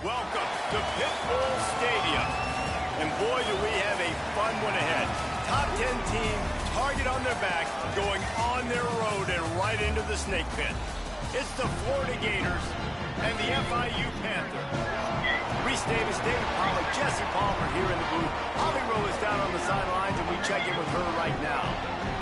Welcome to Pitbull Stadium. And boy, do we have a fun one ahead. Top 10 team, target on their back, going on their road and right into the snake pit. It's the Florida Gators and the FIU Panthers. Reese Davis, David Pollack, Jesse Palmer here in the booth. Holly Rowe is down on the sidelines, and we check in with her right now.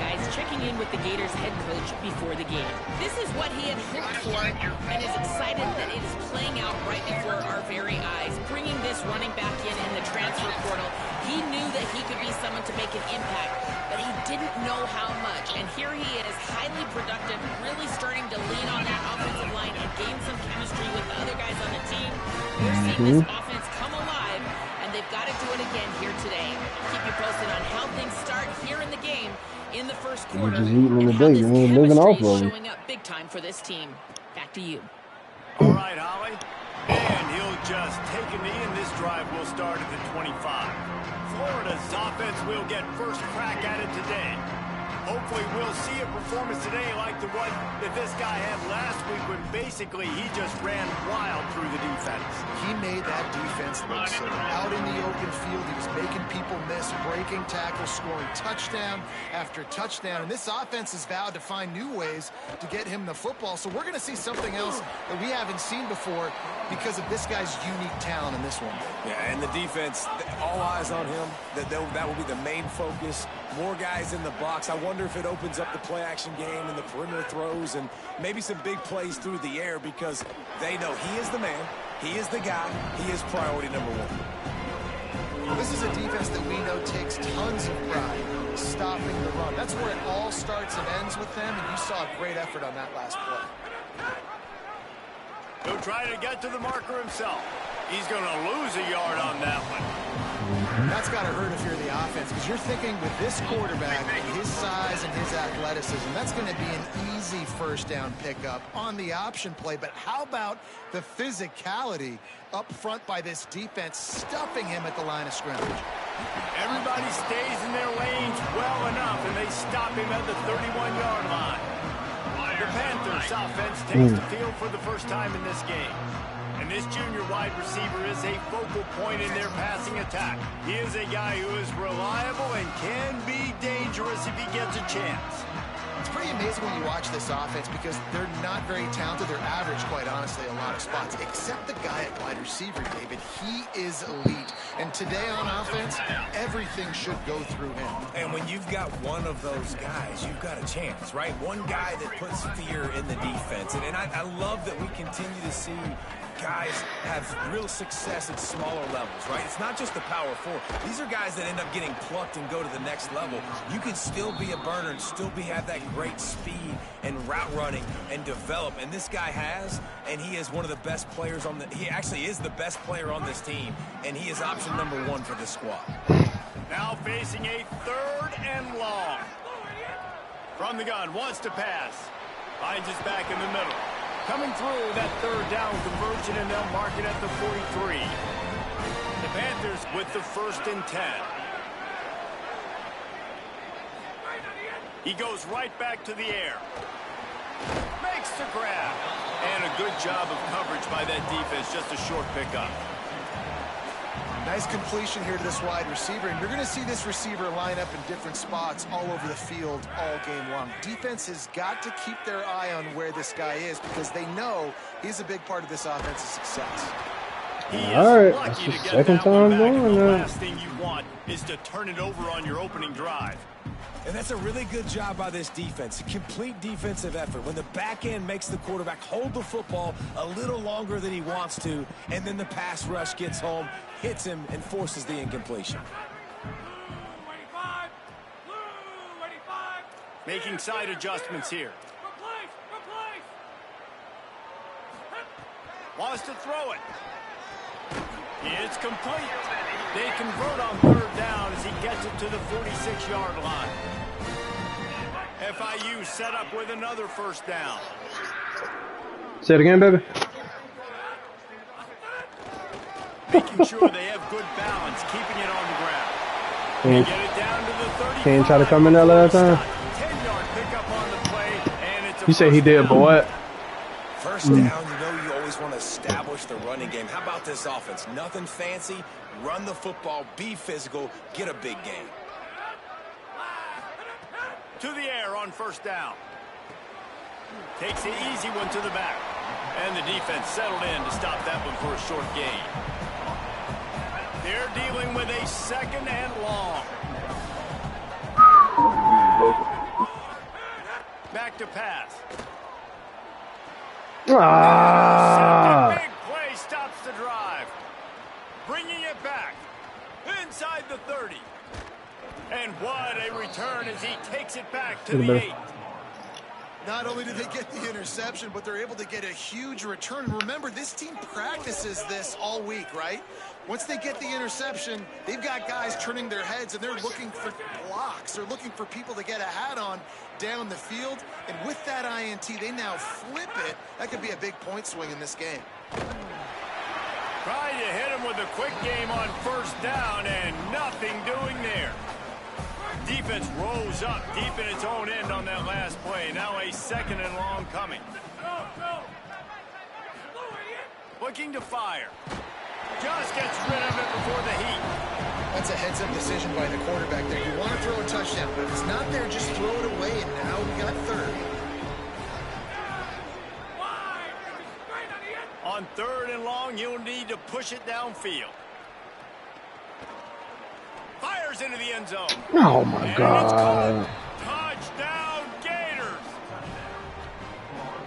Guys, checking in with the Gators head coach before the game. This is what he had hoped for and is excited that it is playing out right before our very eyes. Bringing this running back in the transfer portal, he knew that he could be someone to make an impact, but he didn't know how much. And here he is, highly productive, really starting to lean on that offensive line and gain some chemistry with the other guys on the team. We're seeing this offense come alive, and they've got to do it again here today. Keep you posted on how things start here in the game in the first quarter, just eating in the and how day. this You're living off chemistry of is it. showing up big time for this team. Back to you. All right, Holly. And he'll just take a knee, and this drive will start at the 25. Florida's offense will get first crack at it today. Hopefully we'll see a performance today like the one that this guy had last week when basically he just ran wild through the defense. He made that defense look so out in the open field. He was making people miss, breaking tackles, scoring touchdown after touchdown. And this offense has vowed to find new ways to get him the football. So we're going to see something else that we haven't seen before because of this guy's unique talent in this one. Yeah, and the defense, all eyes on him. That will be the main focus. More guys in the box. I wonder if it opens up the play-action game and the perimeter throws and maybe some big plays through the air because they know he is the man, he is the guy, he is priority number one. This is a defense that we know takes tons of pride stopping the run. That's where it all starts and ends with them, and you saw a great effort on that last play. He'll try to get to the marker himself. He's going to lose a yard on that one. That's got to hurt if you're the offense, because you're thinking with this quarterback, his size and his athleticism, that's going to be an easy first down pickup on the option play. But how about the physicality up front by this defense, stuffing him at the line of scrimmage? Everybody stays in their lanes well enough, and they stop him at the 31-yard line. The Panthers offense takes the field for the first time in this game. And this junior wide receiver is a focal point in their passing attack. He is a guy who is reliable and can be dangerous if he gets a chance. It's pretty amazing when you watch this offense because they're not very talented. They're average, quite honestly, a lot of spots, except the guy at wide receiver, David. He is elite. And today on offense, everything should go through him. And when you've got one of those guys, you've got a chance, right? One guy that puts fear in the defense. And I love that we continue to see guys have real success at smaller levels, right? It's not just the power four. These are guys that end up getting plucked and go to the next level. You can still be a burner and still have that great speed and route running and develop. And this guy has, and he is one of the best players on he actually is the best player on this team, and he is option number one for this squad. Now facing a 3rd and long. From the gun, wants to pass. Finds his back in the middle. Coming through that 3rd down conversion, and they'll mark it at the 43. The Panthers with the 1st and 10. He goes right back to the air. Makes the grab. And a good job of coverage by that defense. Just a short pickup. Nice completion here to this wide receiver, and you're going to see this receiver line up in different spots all over the field all game long. Defense has got to keep their eye on where this guy is because they know he's a big part of this offense's success. All right, that's the second time going. The last thing you want is to turn it over on your opening drive. And that's a really good job by this defense, a complete defensive effort. When the back end makes the quarterback hold the football a little longer than he wants to, and then the pass rush gets home, hits him, and forces the incompletion. Making side adjustments here. Wants to throw it. It's complete. They convert on 3rd down as he gets it to the 46-yard line. FIU set up with another 1st down. Say it again, baby. Making sure they have good balance, keeping it on the ground. They get it down to the 35. Can't try to come in that last time. 10-yard pickup on the play, and it's You say he did, but what? First down, you know you always want to establish the running game. How about this offense? Nothing fancy. Run the football, be physical, get a big gain. To the air on first down. Takes the easy one to the back. And the defense settled in to stop that one for a short gain. They're dealing with a second and long. Back to pass. Big play stops the drive. Bringing it back. Inside the 30. And what a return as he takes it back to the 8. Not only do they get the interception, but they're able to get a huge return. Remember, this team practices this all week, right? Once they get the interception, they've got guys turning their heads, and they're looking for blocks. They're looking for people to get a hat on down the field. And with that INT, they now flip it. That could be a big point swing in this game. Trying to hit him with a quick game on first down, and nothing doing there. Defense rose up deep in its own end on that last play. Now a second and long coming. Looking to fire. Just gets rid of it before the heat. That's a heads-up decision by the quarterback there. You want to throw a touchdown, but if it's not there, just throw it away, and now we got third. On third and long, you'll need to push it downfield. Fires into the end zone. Oh, my God. Touchdown, Gators.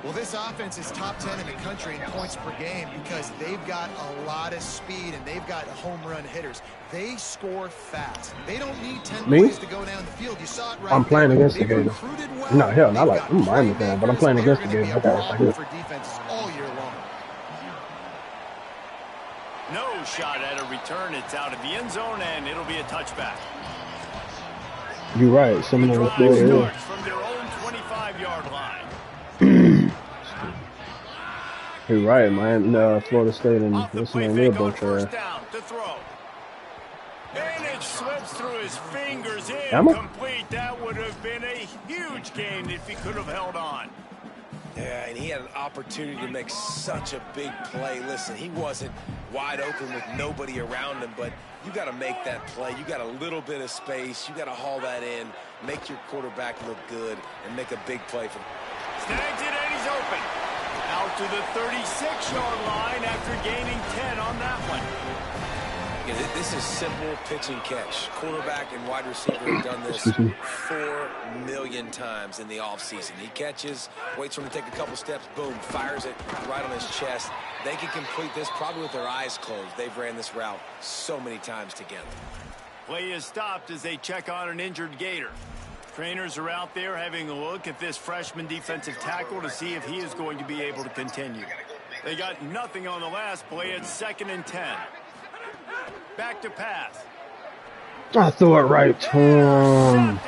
Well, this offense is top 10 in the country in points per game because they've got a lot of speed and they've got home run hitters. They score fast. They don't need 10 plays to go down the field. You saw it right. I'm playing against the Gators. Well. No, hell, not like I'm Miami fan, but I'm playing against the Gators. Okay, for defenses all year long. No shot at a return. It's out of the end zone, and it'll be a touchback. You're right. Similar to Florida from their own 25-yard line. You're right, man. Florida State and this one real bunch first down to throw. And it slips through his fingers. Incomplete. That would have been a huge gain if he could have held on. Yeah, and he had an opportunity to make such a big play. Listen, he wasn't wide open with nobody around him, but you got to make that play. You got a little bit of space. You got to haul that in, make your quarterback look good, and make a big play for him. Snags it, and he's open. Out to the 36-yard line after gaining 10 on that one. Yeah, this is simple pitch and catch. Quarterback and wide receiver have done this 4 million times in the offseason. He catches, waits for him to take a couple steps, boom, fires it right on his chest. They can complete this probably with their eyes closed. They've ran this route so many times together. Play is stopped as they check on an injured Gator. Trainers are out there having a look at this freshman defensive tackle to see if he is going to be able to continue. They got nothing on the last play. It's 2nd and 10. Back to pass. I threw it right to him.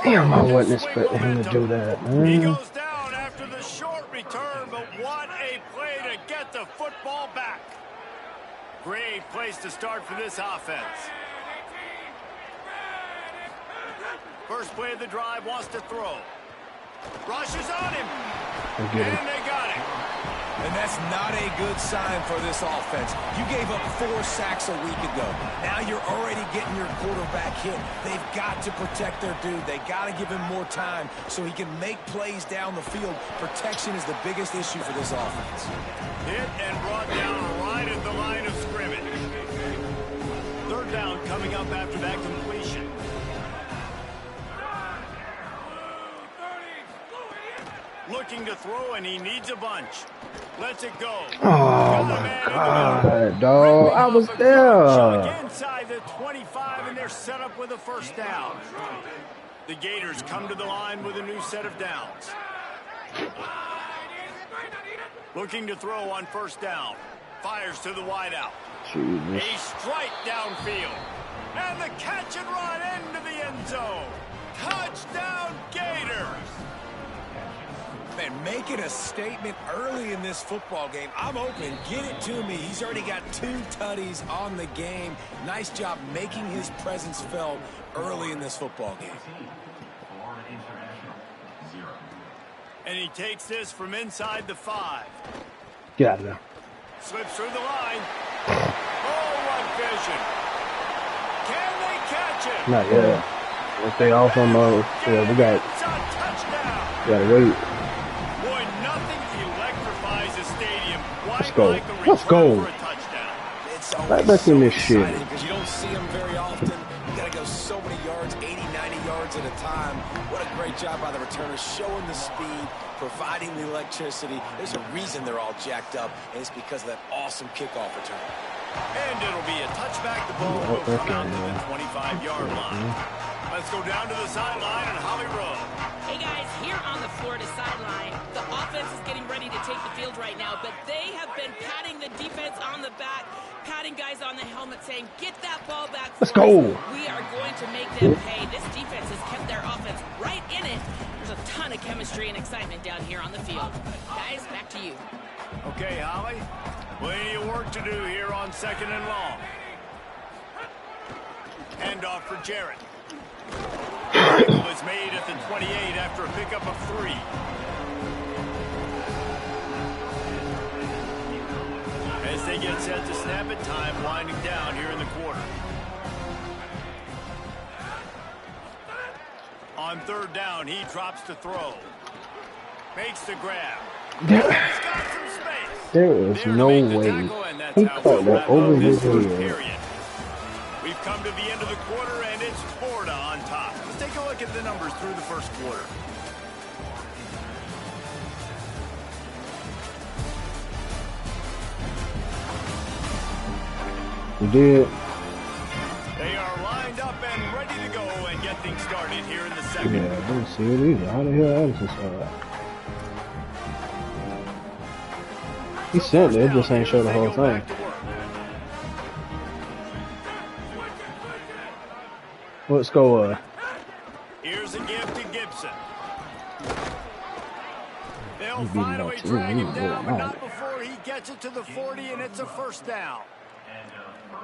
Damn, I wasn't expecting him to do that, man. He goes down after the short return, but what a play to get the football back. Great place to start for this offense. First play of the drive, wants to throw. Rushes on him. And they got it. And that's not a good sign for this offense. You gave up 4 sacks a week ago. Now you're already getting your quarterback hit. They've got to protect their dude. They got to give him more time so he can make plays down the field. Protection is the biggest issue for this offense. Hit and brought down right at the line of scrimmage. 3rd down coming up after that completion. Looking to throw, and he needs a bunch. Lets it go. Oh, my God, dog. I was there. Inside the 25, and they're set up with a first down. The Gators come to the line with a new set of downs. Looking to throw on first down. Fires to the wideout. A strike downfield. And the catch and run into the end zone. Touchdown, Gators. Man, making a statement early in this football game. I'm open. Get it to me. He's already got 2 tutties on the game. Nice job making his presence felt early in this football game. And he takes this from inside the 5. Get out of there. Slips through the line. Oh, what vision. Can they catch it? Not yet. If they off on mode, yeah, we got. Gotta wait. Boy, nothing electrifies a stadium. Let's go. Let's go. Right back in this shit. Because you don't see them very often. You got to go so many yards, 80, 90 yards at a time. What a great job by the returners, showing the speed, providing the electricity. There's a reason they're all jacked up, and it's because of that awesome kickoff return. And it'll be a touchback. The ball will come out to the 25-yard line. Let's go down to the sideline on Holly Rowe. Hey guys, here on the Florida sideline, the offense is getting ready to take the field right now, but they have been patting the defense on the back, patting guys on the helmet, saying, get that ball back for Let's go. We are going to make them pay. This defense has kept their offense right in it. There's a ton of chemistry and excitement down here on the field. Guys, back to you. Okay, Holly. Plenty of work to do here on 2nd and long. Handoff for Jarrett. Tackle is made at the 28 after a pickup of 3. As they get set to snap it, time winding down here in the quarter. On 3rd down, he drops to throw. Makes the grab. He's got some space. There is no way he caught that over his head. We've come to the end of the quarter, and it's Florida on top. Let's take a look at the numbers through the first quarter. We did. They are lined up and ready to go and get things started here in the second. Yeah, I didn't see it either. How the hell Addison saw that? He sent it, just ain't show the whole thing. Let's go, Here's a gift to Gibson. They'll find a way to drag him down, but not before he gets it to the 40, and it's a first down.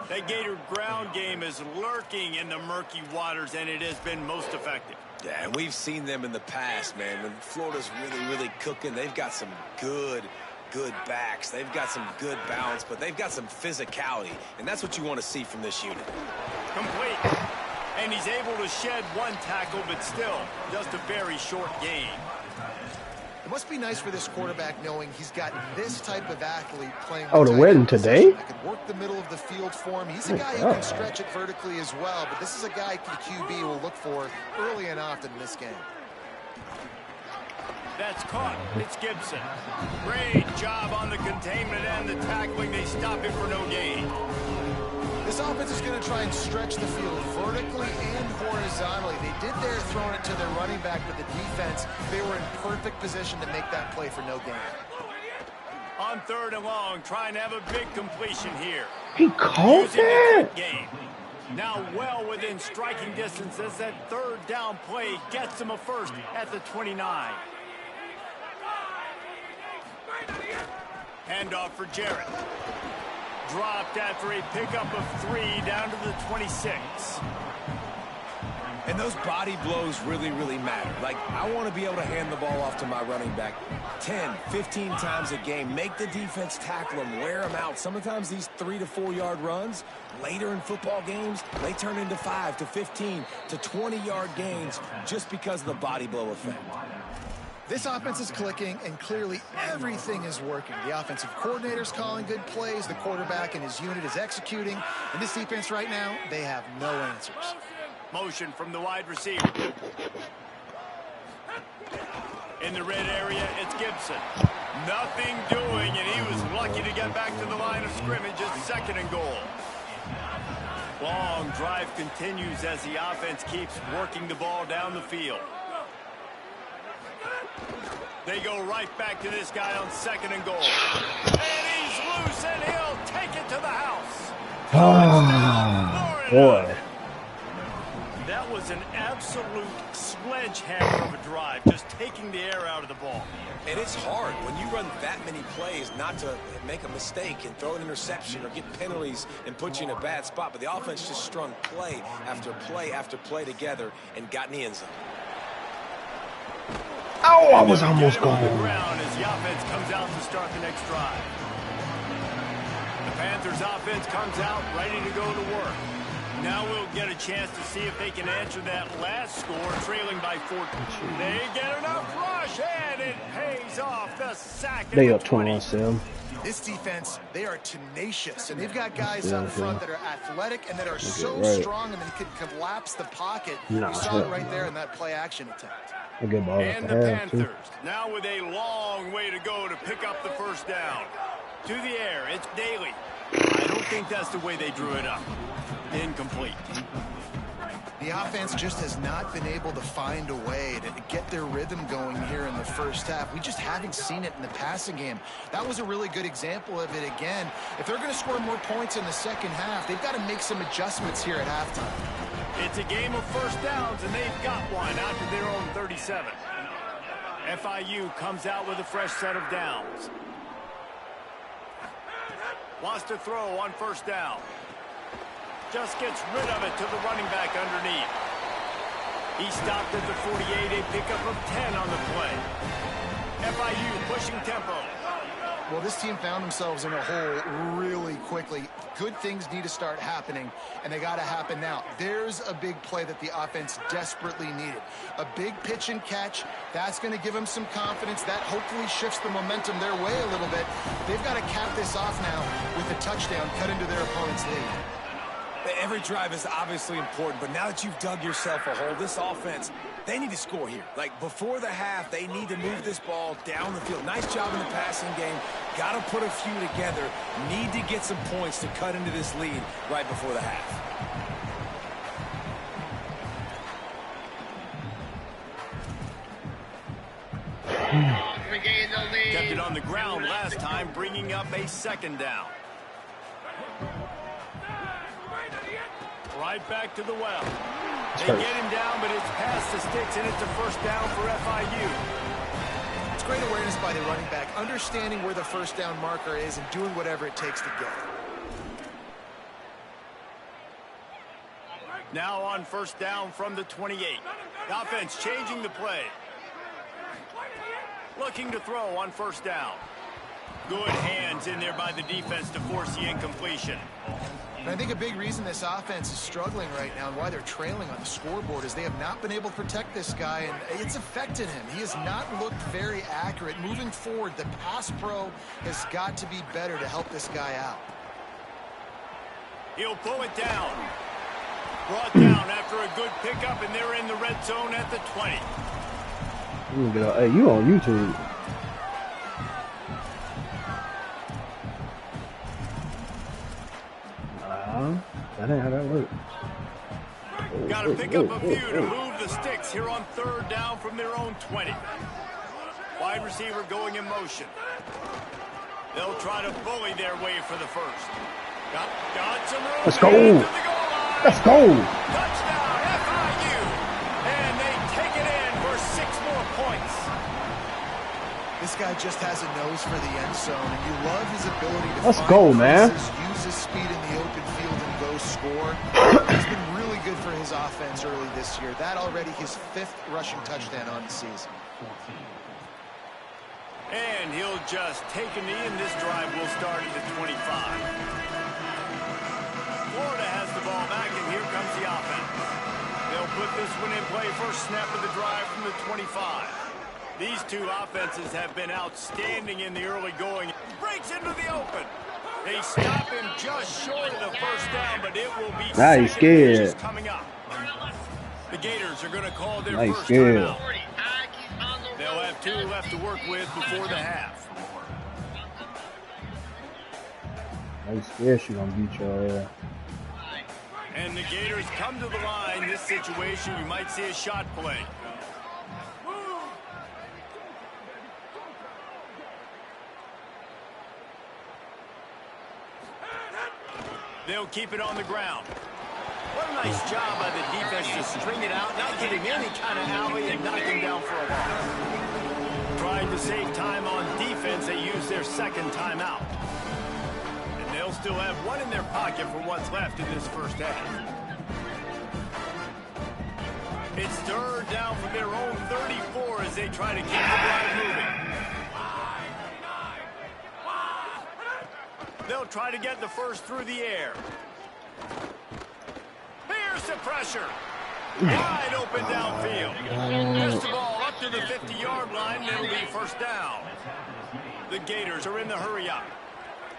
That Gator ground game is lurking in the murky waters, and it has been most effective. Yeah, and we've seen them in the past, man. When Florida's really cooking, they've got some good backs. They've got some good balance, but they've got some physicality, and that's what you want to see from this unit. Complete. And he's able to shed 1 tackle, but still just a very short gain. It must be nice for this quarterback knowing he's got this type of athlete playing. Oh, the wedding today? I could work the middle of the field for him. He's a guy who can stretch it vertically as well, but this is a guy the QB will look for early and often in this game. That's caught. It's Gibson. Great job on the containment and the tackling. They stop it for no gain. This offense is going to try and stretch the field vertically and horizontally. They did their throwing it to their running back, but the defense, they were in perfect position to make that play for no gain. On 3rd and long, trying to have a big completion here. He called that? Game. Now well within striking distance as that 3rd down play gets him a first at the 29. Handoff for Jarrett. Dropped after a pickup of 3 down to the 26. And those body blows really matter. Like, I want to be able to hand the ball off to my running back 10, 15 times a game. Make the defense tackle them, wear them out. Sometimes these 3 to 4 yard runs, later in football games, they turn into 5 to 15 to 20 yard gains just because of the body blow effect. This offense is clicking, and clearly everything is working. The offensive coordinator's calling good plays. The quarterback and his unit is executing. And this defense right now, they have no answers. Motion from the wide receiver. In the red area, it's Gibson. Nothing doing, and he was lucky to get back to the line of scrimmage at 2nd and goal. Long drive continues as the offense keeps working the ball down the field. They go right back to this guy on 2nd and goal. And he's loose, and he'll take it to the house. Oh, boy. That was an absolute sledgehammer of a drive, just taking the air out of the ball. And it's hard when you run that many plays not to make a mistake and throw an interception or get penalties and put you in a bad spot. But the offense just strung play after play after play together and got in the end zone. Oh, I was almost gone. As the offense comes out to start the next drive. The Panthers offense comes out ready to go to work. Now we'll get a chance to see if they can answer that last score, trailing by 14. They get enough rush, and it pays off the sack. They up 21-7. This defense, they are tenacious, and they've got guys up front that are athletic and that are so strong and they can collapse the pocket. You saw it right there in that play-action attempt. A good ball. And the Panthers, now with a long way to go to pick up the first down. To the air, it's Daly. I don't think that's the way they drew it up. Incomplete. The offense just has not been able to find a way to get their rhythm going here in the first half. We just haven't seen it in the passing game. That was a really good example of it again. If they're going to score more points in the second half, they've got to make some adjustments here at halftime. It's a game of first downs, and they've got one out to their own 37. FIU comes out with a fresh set of downs. Wants to throw on first down. Just gets rid of it to the running back underneath. He stopped at the 48, a pickup of 10 on the play. FIU pushing tempo. Well, this team found themselves in a hole really quickly. Good things need to start happening, and they got to happen now. There's a big play that the offense desperately needed. A big pitch and catch. That's going to give them some confidence. That hopefully shifts the momentum their way a little bit. They've got to cap this off now with a touchdown cut into their opponent's lead. Every drive is obviously important, but now that you've dug yourself a hole, this offense, they need to score here. Like, before the half, they need to move this ball down the field. Nice job in the passing game. Got to put a few together. Need to get some points to cut into this lead right before the half. Kept it on the ground last time, bringing up a second down. Right back to the well. They get him down, but it's past the sticks, and it's a first down for FIU. It's great awareness by the running back, understanding where the first down marker is and doing whatever it takes to get it. Now on first down from the 28. The offense changing the play. Looking to throw on first down. Good hands in there by the defense to force the incompletion. And I think a big reason this offense is struggling right now and why they're trailing on the scoreboard is they have not been able to protect this guy, and it's affected him. He has not looked very accurate. Moving forward, the pass pro has got to be better to help this guy out. He'll pull it down. Brought down after a good pickup, and they're in the red zone at the 20. Hey, you on YouTube. That ain't how that works. Got to pick up a few to move the sticks here on third down from their own 20. Wide receiver going in motion. They'll try to bully their way for the first. Got some room. Let's go. Let's go. Touchdown, FIU. And they take it in for 6 more points. This guy just has a nose for the end zone, and you love his ability to Let's go, man. Use his speed in the open field and go score. He's been really good for his offense early this year. That already his 5th rushing touchdown on the season. And he'll just take a knee, and this drive will start at the 25. Florida has the ball back, and here comes the offense. They'll put this one in play first snap of the drive from the 25. These two offenses have been outstanding in the early going. Breaks into the open. They stop him just short of the first down, but it will be nice scared coming up. The Gators are going to call their nice first scared. timeout. They'll have 2 left to work with before the half. Nice scared. She gonna beat your ass. And the Gators come to the line. This situation, we might see a shot play. They'll keep it on the ground. What a nice job by the defense to string it out, not giving any kind of alley and knocking down for a loss. Trying to save time on defense, they use their second timeout. And they'll still have one in their pocket for what's left in this first half. It's third down from their own 34 as they try to keep the drive moving. They'll try to get the first through the air. Here's the pressure. Wide open downfield. Gets the ball up to the 50-yard line. It'll be first down. The Gators are in the hurry-up.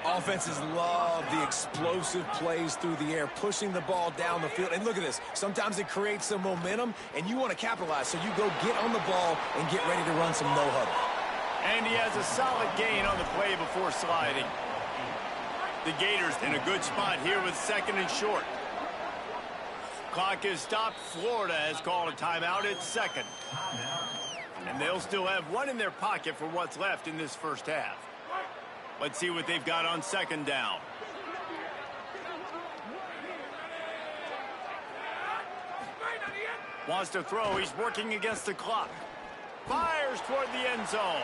Offenses love the explosive plays through the air, pushing the ball down the field. And look at this. Sometimes it creates some momentum, and you want to capitalize. So you go get on the ball and get ready to run some no-huddle. And he has a solid gain on the play before sliding. The Gators in a good spot here with second and short. Clock is stopped. Florida has called a timeout at second. And they'll still have one in their pocket for what's left in this first half. Let's see what they've got on second down. Wants to throw. He's working against the clock. Fires toward the end zone.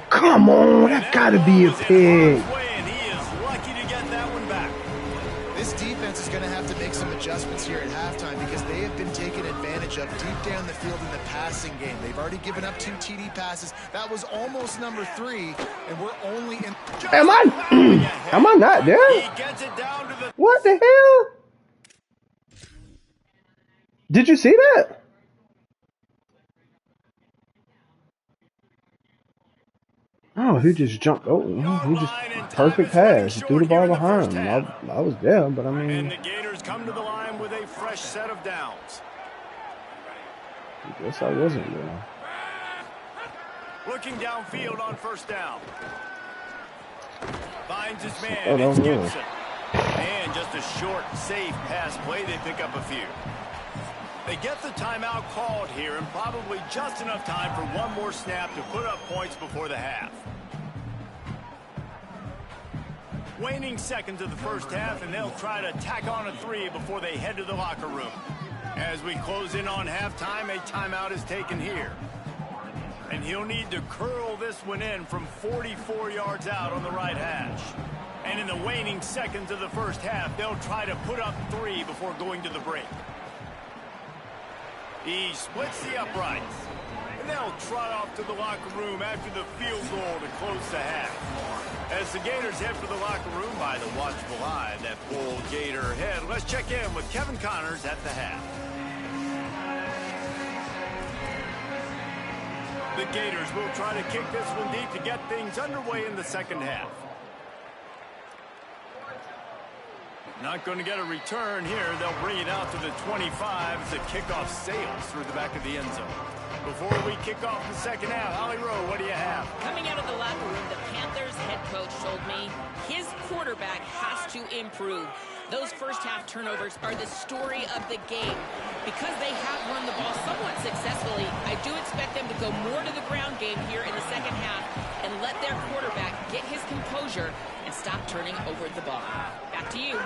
Come on, that gotta be a pig. And he is lucky to get that one back. This defense is going to have to make some adjustments here at halftime because they have been taken advantage of deep down the field in the passing game. They've already given up 2 TD passes. That was almost number 3, and we're only in... Am I not there? He gets it down to the... What the hell? Did you see that? Oh, he just jumped. Oh, he just perfect pass. He threw the ball behind him. I was there, but I mean. And the Gators come to the line with a fresh set of downs. I guess I wasn't there. Looking downfield on first down. Finds his man. Oh, It's no. Gibson. And just a short, safe pass play. They pick up a few. They get the timeout called here and probably just enough time for one more snap to put up points before the half. Waning seconds of the first half, and they'll try to tack on a 3 before they head to the locker room. As we close in on halftime, a timeout is taken here. And he'll need to curl this one in from 44 yards out on the right hash. And in the waning seconds of the first half, they'll try to put up 3 before going to the break. He splits the uprights. And they'll trot off to the locker room after the field goal to close the half. As the Gators head for the locker room by the watchful eye, that full Gator head. Let's check in with Kevin Connors at the half. The Gators will try to kick this one deep to get things underway in the second half. Not going to get a return here. They'll bring it out to the 25 as the kickoff sails through the back of the end zone. Before we kick off the second half, Holly Rowe, what do you have? Coming out of the locker room, the Panthers head coach told me his quarterback has to improve. Those first half turnovers are the story of the game. Because they have run the ball somewhat successfully, I do expect them to go more to the ground game here in the second half and let their quarterback get his composure and stop turning over the ball. Back to you.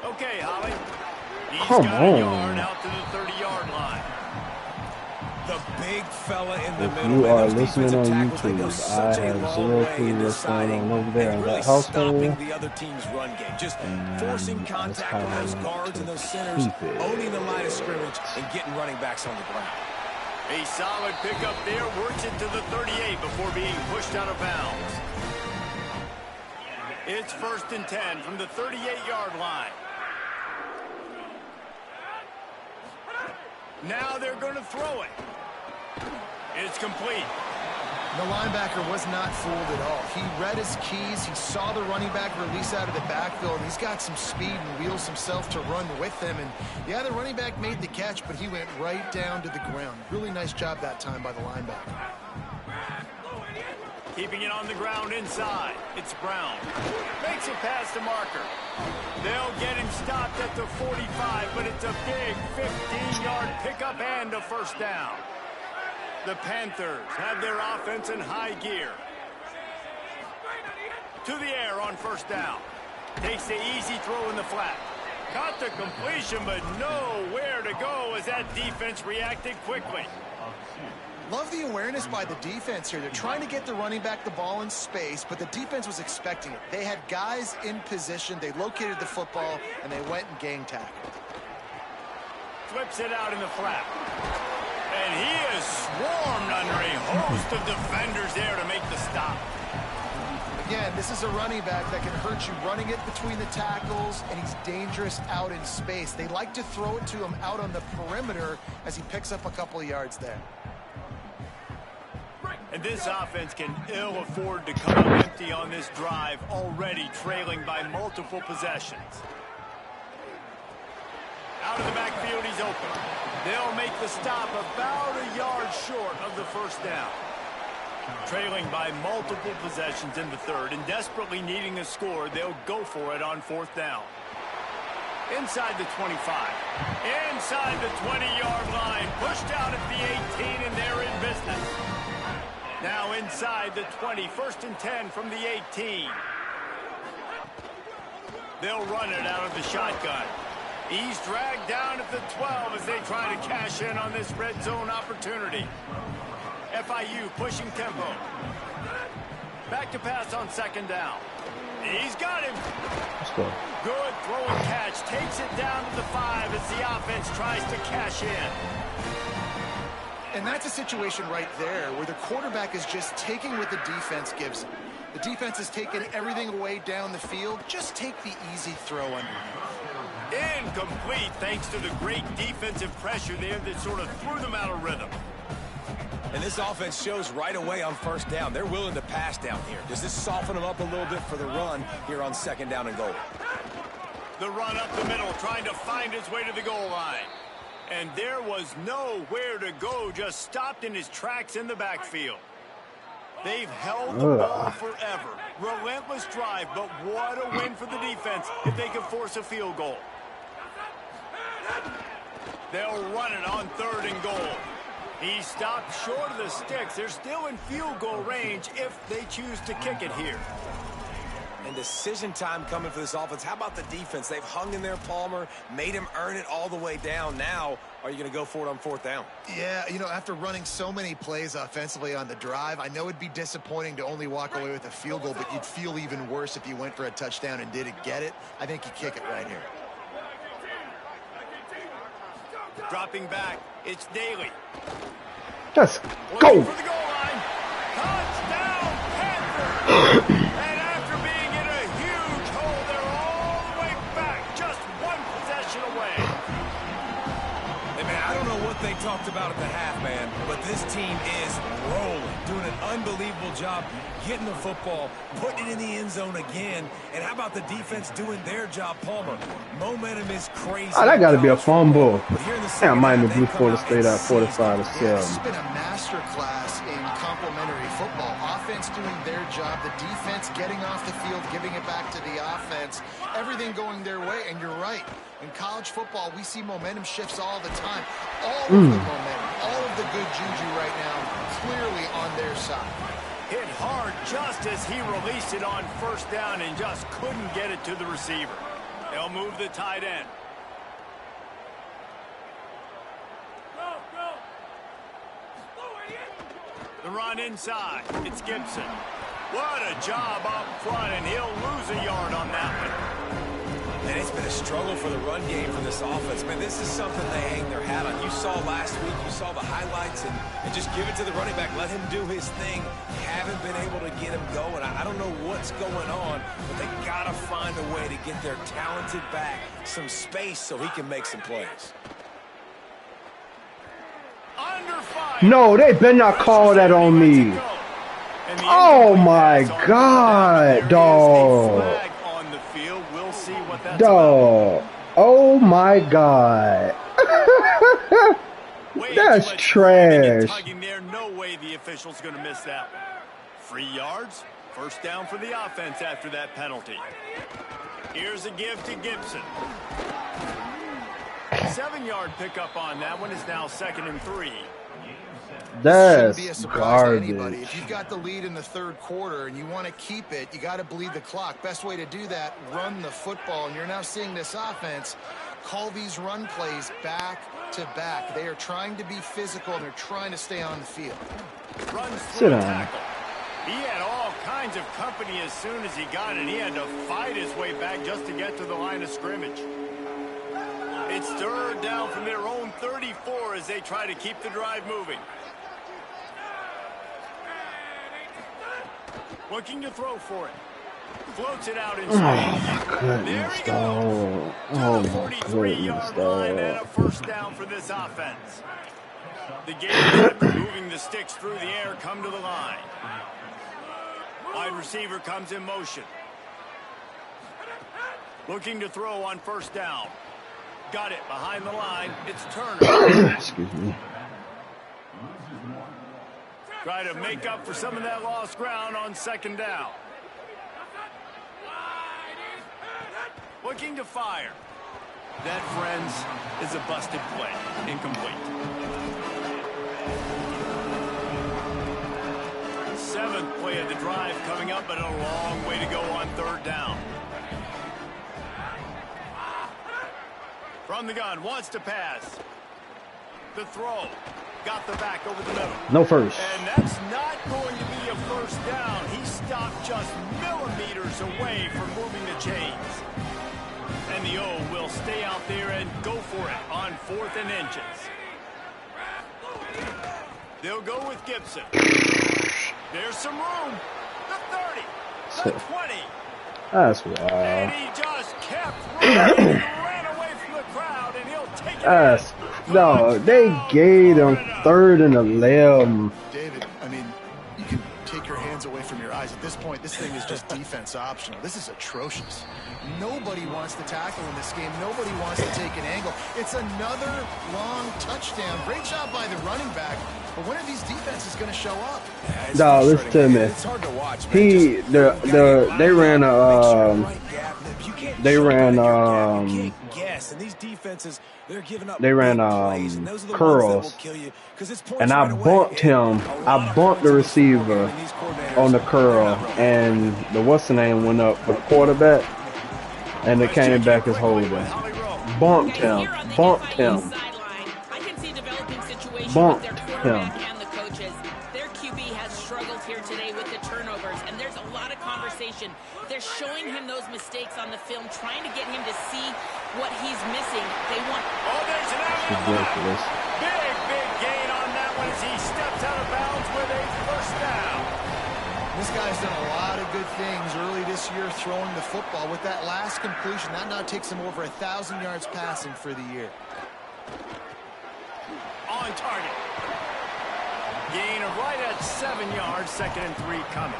Okay, Holly. He's Come got a on. yard out to the 30-yard line. The big fella in the If middle. you man, are those listening on defensive tackles, they go YouTube, such I a have long zero way clue in what's going deciding on over there and in really that household. stopping the other team's run game. Just forcing And contact it's with those time guards to and those centers, keep it. owning the line of scrimmage, and getting running backs on the ground. A solid pickup there, works it to the 38 before being pushed out of bounds. It's 1st and 10 from the 38-yard line. Now they're going to throw it. It's complete. The linebacker was not fooled at all. He read his keys. He saw the running back release out of the backfield, and he's got some speed and wheels himself to run with him. And, yeah, the running back made the catch, but he went right down to the ground. Really nice job that time by the linebacker. Keeping it on the ground inside. It's Brown. Makes it past the marker. They'll get him stopped at the 45, but it's a big 15-yard pickup and a first down. The Panthers have their offense in high gear. To the air on first down. Takes the easy throw in the flat. Caught the completion, but nowhere to go as that defense reacted quickly. Love the awareness by the defense here. They're trying to get the running back the ball in space, but the defense was expecting it. They had guys in position. They located the football, and they went and gang tackled. flips it out in the flat. And he is swarmed under a host of defenders there to make the stop. Again, this is a running back that can hurt you running it between the tackles, and he's dangerous out in space. They like to throw it to him out on the perimeter as he picks up a couple of yards there. And this offense can ill afford to come up empty on this drive, already trailing by multiple possessions. Out of the backfield, he's open. They'll make the stop about a yard short of the first down. Trailing by multiple possessions in the third and desperately needing a score, they'll go for it on fourth down. Inside the 25. Inside the 20-yard line. Pushed out at the 18, and they're in business. Now inside the 20. 1st and 10 from the 18. They'll run it out of the shotgun. He's dragged down at the 12 as they try to cash in on this red zone opportunity. FIU pushing tempo. Back to pass on 2nd down. He's got him. Let's go. Good throwing catch. Takes it down to the 5 as the offense tries to cash in. And that's a situation right there where the quarterback is just taking what the defense gives him. The defense is taking everything away down the field. Just take the easy throw underneath. Incomplete thanks to the great defensive pressure there that sort of threw them out of rhythm. And this offense shows right away on 1st down. They're willing to pass down here. Does this soften them up a little bit for the run here on 2nd down and goal? The run up the middle, trying to find his way to the goal line. And there was nowhere to go, just stopped in his tracks in the backfield. They've held the ball forever. Relentless drive, but what a win for the defense if they can force a field goal. They'll run it on 3rd and goal. He stopped short of the sticks. They're still in field goal range if they choose to kick it here. And decision time coming for this offense. How about the defense? They've hung in there, Palmer, made him earn it all the way down. Now, are you going to go for it on 4th down? Yeah, you know, after running so many plays offensively on the drive, I know it'd be disappointing to only walk away with a field goal, but you'd feel even worse if you went for a touchdown and didn't get it. I think you kick it right here. Dropping back, it's Daly. Just go. For the goal line. Touchdown, Panthers! And after being in a huge hole, they're all the way back, just one possession away. Hey, man, I don't know what they talked about at the half, man, but this team is rolling, doing an unbelievable job getting the football, putting it in the end zone again. And how about the defense doing their job, Palmer? Momentum is crazy. Oh, that got to be a fumble. Yeah, Miami Blue Florida State at 45 to 7. This has been a master class in complementary football. Offense doing their job, the defense getting off the field, giving it back to the offense, everything going their way. And you're right. In college football, we see momentum shifts all the time. All of the momentum, all of the good juju right now, clearly on their side. Hit hard just as he released it on 1st down and just couldn't get it to the receiver. They'll move the tight end. The run inside. It's Gibson. What a job up front, and he'll lose a yard on that one. And it's been a struggle for the run game for this offense. Man, this is something they hang their hat on. You saw last week, you saw the highlights, and just give it to the running back. Let him do his thing. Haven't been able to get him going. I don't know what's going on, but they got to find a way to get their talented back some space so he can make some plays. Under fire. No, they better not call that on me. Oh my God, dog. Dog. Oh my God. That's trash. No way the official's going to miss that one. 3 yards. 1st down for the offense after that penalty. Here's a give to Gibson. 7-yard pickup on that one is now 2nd and 3. That's be a surprise garbage. to anybody. If you've got the lead in the 3rd quarter and you want to keep it, you got to bleed the clock. Best way to do that, run the football. And you're now seeing this offense call these run plays back to back. They are trying to be physical and they're trying to stay on the field. Sit down. Tackle. He had all kinds of company as soon as he got it. He had to fight his way back just to get to the line of scrimmage. It's third down from their own 34 as they try to keep the drive moving. Looking to throw for it. Floats it out in space. There he goes. To the 43-yard line and a first down for this offense. The Gators, after moving the sticks through the air, come to the line. Wide receiver comes in motion. Looking to throw on first down. Got it behind the line. It's Turner. Excuse me. Try to make up for some of that lost ground on second down. Looking to fire. That, friends, is a busted play. Incomplete. 7th play of the drive coming up, but a long way to go on third down. From the gun, wants to pass. The throw. Got the back over the middle. No first. And that's not going to be a first down. He stopped just millimeters away from moving the chains. And the O will stay out there and go for it on 4th and inches. They'll go with Gibson. There's some room. The 30. The 20. That's wild. And he just kept running and ran away from the crowd, and he'll take it. No, they gave him 3rd and 11. David, I mean, you can take your hands away from your eyes. At this point, this thing is just defense optional. This is atrocious. Nobody wants to tackle in this game. Nobody wants to take an angle. It's another long touchdown. Great job by the running back. But when are these defenses going to show up? No, listen to me. It's hard to watch. They ran and these defenses, they're giving up curls, and I bumped him. I bumped the receiver on the curl, and the what's the name went up for the quarterback, and it came back as holding. Bumped him. Bumped him. Bumped him. And the coaches. Their QB has struggled here today with the turnovers, and there's a lot of conversation. They're showing him those mistakes on the film, trying to get him to see what he's missing. They want. Oh, there's an Ridiculous. big gain on that one as he steps out of bounds with a first down. This guy's done a lot of good things early this year throwing the football. With that last completion, that now takes him over 1,000 yards passing for the year. On target. Gain of right at 7 yards, 2nd and 3 coming.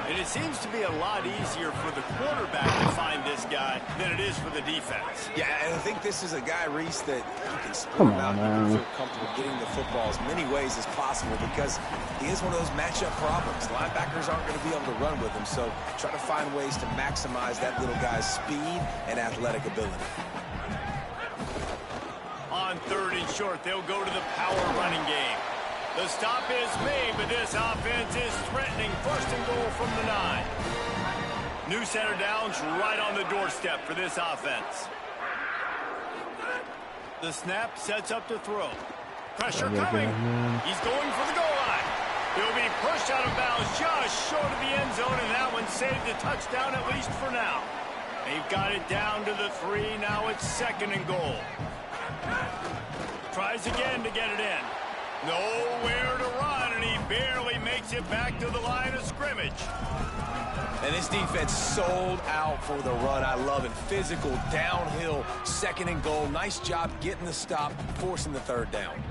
And it seems to be a lot easier for the quarterback to find this guy than it is for the defense. Yeah, and I think this is a guy, Reese, that you can split Come him out on, and man. feel comfortable getting the football as many ways as possible because he is one of those matchup problems. Linebackers aren't going to be able to run with him, so try to find ways to maximize that little guy's speed and athletic ability. On 3rd and short, they'll go to the power running game. The stop is made, but this offense is threatening 1st and goal from the 9. New center downs right on the doorstep for this offense. The snap sets up to throw. Pressure coming. He's going for the goal line. He'll be pushed out of bounds just short of the end zone, and that one saved a touchdown at least for now. They've got it down to the 3. Now it's 2nd and goal. Tries again to get it in. Nowhere to run, and he barely makes it back to the line of scrimmage. And this defense sold out for the run. I love it. Physical, downhill, 2nd and goal. Nice job getting the stop, forcing the 3rd down.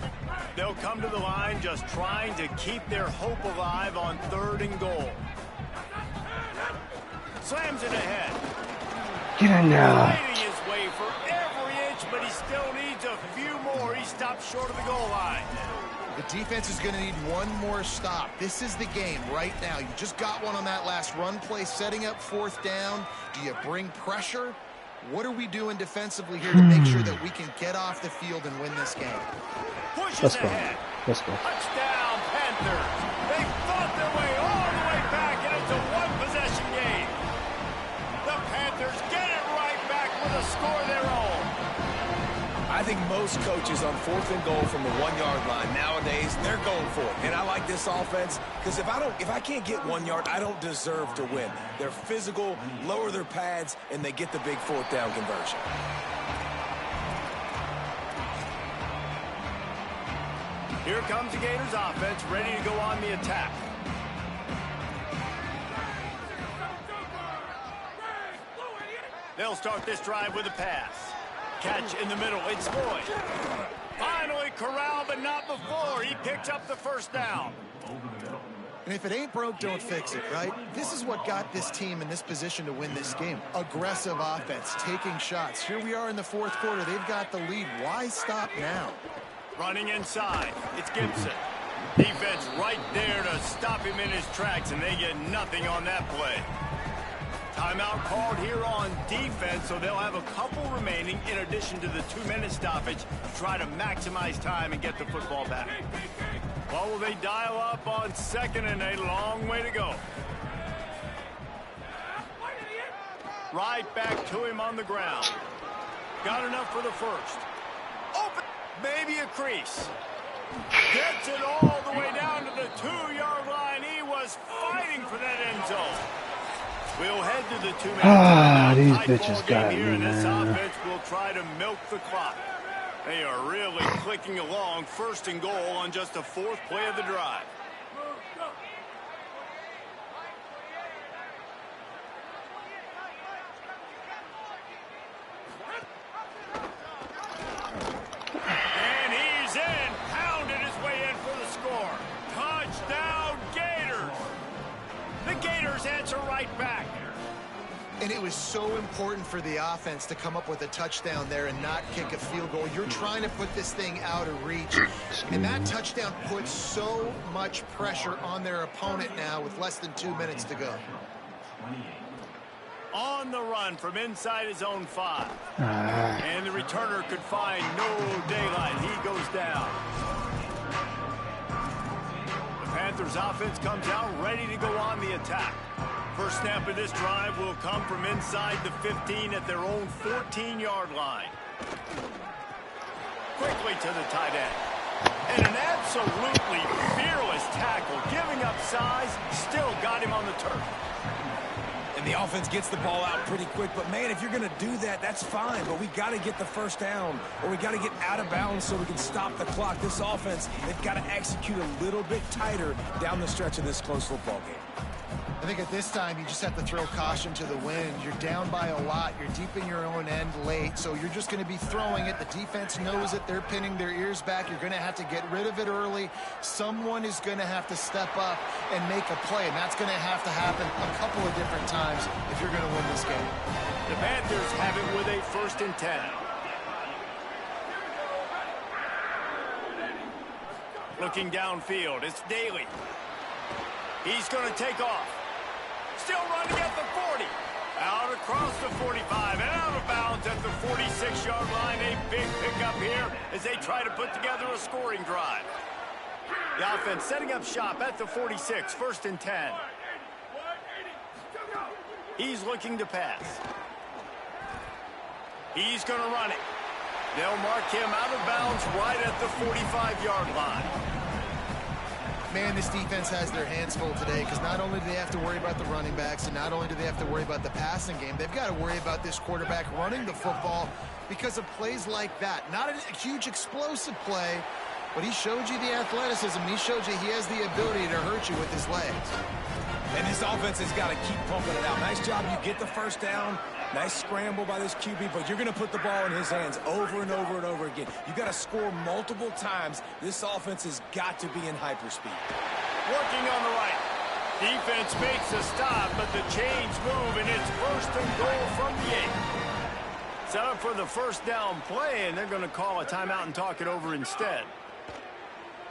They'll come to the line just trying to keep their hope alive on 3rd and goal. Slams it ahead. Get in there. Fighting his way for every inch, but he still needs a few more. He stops short of the goal line. The defense is going to need one more stop. This is the game right now. You just got one on that last run play, setting up 4th down. Do you bring pressure? What are we doing defensively here to make sure that we can get off the field and win this game? Pushes ahead. Let's go. Touchdown, Panthers. They fought their way all the way back, and it's a one-possession game. The Panthers get it right back with a score of their own. I think most coaches on 4th and goal from the 1-yard line nowadays, they're going for it. And I like this offense because if I can't get 1 yard, I don't deserve to win. They're physical, lower their pads, and they get the big 4th down conversion. Here comes the Gators offense, ready to go on the attack. They'll start this drive with a pass. Catch in the middle, it's Floyd. Finally corralled, but not before. He picks up the first down. And if it ain't broke, don't fix it, right? This is what got this team in this position to win this game. Aggressive offense, taking shots. Here we are in the fourth quarter. They've got the lead. Why stop now? Running inside, it's Gibson. Defense right there to stop him in his tracks, and they get nothing on that play. Timeout called here on defense, so they'll have a couple remaining in addition to the 2-minute stoppage to try to maximize time and get the football back. Well, will they dial up on 2nd and a long way to go? Right back to him on the ground. Got enough for the first. Open, maybe a crease. Gets it all the way down to the 2-yard line. He was fighting for that end zone. We'll head to the 2-minute these bitches got me, man. This man. offense will try to milk the clock. They are really clicking along, 1st and goal on just the 4th play of the drive. And he's in, pounded his way in for the score. Touchdown, Gators! The Gators answer right back. And it was so important for the offense to come up with a touchdown there and not kick a field goal. You're trying to put this thing out of reach. And that touchdown puts so much pressure on their opponent now with less than 2 minutes to go. On the run from inside his own 5. And the returner could find no daylight. He goes down. The Panthers offense comes out ready to go on the attack. First snap of this drive will come from inside the 15 at their own 14-yard line. Quickly to the tight end. And an absolutely fearless tackle. Giving up size, still got him on the turf. And the offense gets the ball out pretty quick. But, man, if you're going to do that, that's fine. But we got to get the first down, or we got to get out of bounds so we can stop the clock. This offense, they've got to execute a little bit tighter down the stretch of this close football game. I think at this time, you just have to throw caution to the wind. You're down by a lot. You're deep in your own end late, so you're just going to be throwing it. The defense knows it. They're pinning their ears back. You're going to have to get rid of it early. Someone is going to have to step up and make a play, and that's going to have to happen a couple of different times if you're going to win this game. The Panthers have it with a 1st and 10. Looking downfield, it's Daly. He's going to take off. Still running at the 40. Out across the 45 and out of bounds at the 46-yard line. A big pickup here as they try to put together a scoring drive. The offense setting up shop at the 46, 1st and 10. He's looking to pass. He's going to run it. They'll mark him out of bounds right at the 45-yard line. Man, this defense has their hands full today because not only do they have to worry about the running backs and not only do they have to worry about the passing game, they've got to worry about this quarterback running the football because of plays like that. Not a huge explosive play, but he showed you the athleticism. He showed you he has the ability to hurt you with his legs. And this offense has got to keep pumping it out. Nice job. You get the first down. Nice scramble by this QB, but you're going to put the ball in his hands over and over and over again. You got to score multiple times. This offense has got to be in hyperspeed. Working on the right. Defense makes a stop, but the chains move, and it's 1st and goal from the 8. Set up for the first down play, and they're going to call a timeout and talk it over instead.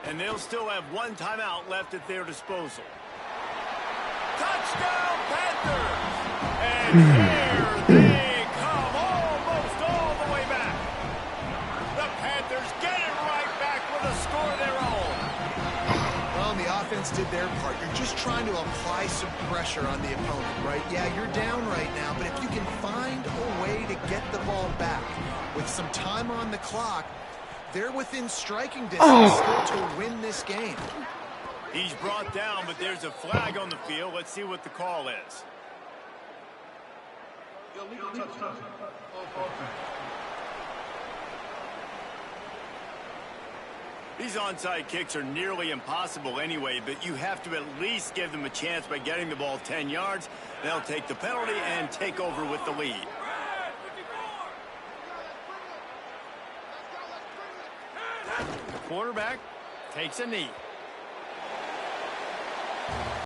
And they'll still have one timeout left at their disposal. Touchdown, Panthers! And here they come, almost all the way back. The Panthers get it right back with a score of their own. Well, the offense did their part. You're just trying to apply some pressure on the opponent, right? Yeah, you're down right now, but if you can find a way to get the ball back with some time on the clock, they're within striking distance still to win this game. He's brought down, but there's a flag on the field. Let's see what the call is. These onside kicks are nearly impossible anyway, but you have to at least give them a chance by getting the ball 10 yards. They'll take the penalty and take over with the lead. The quarterback takes a knee.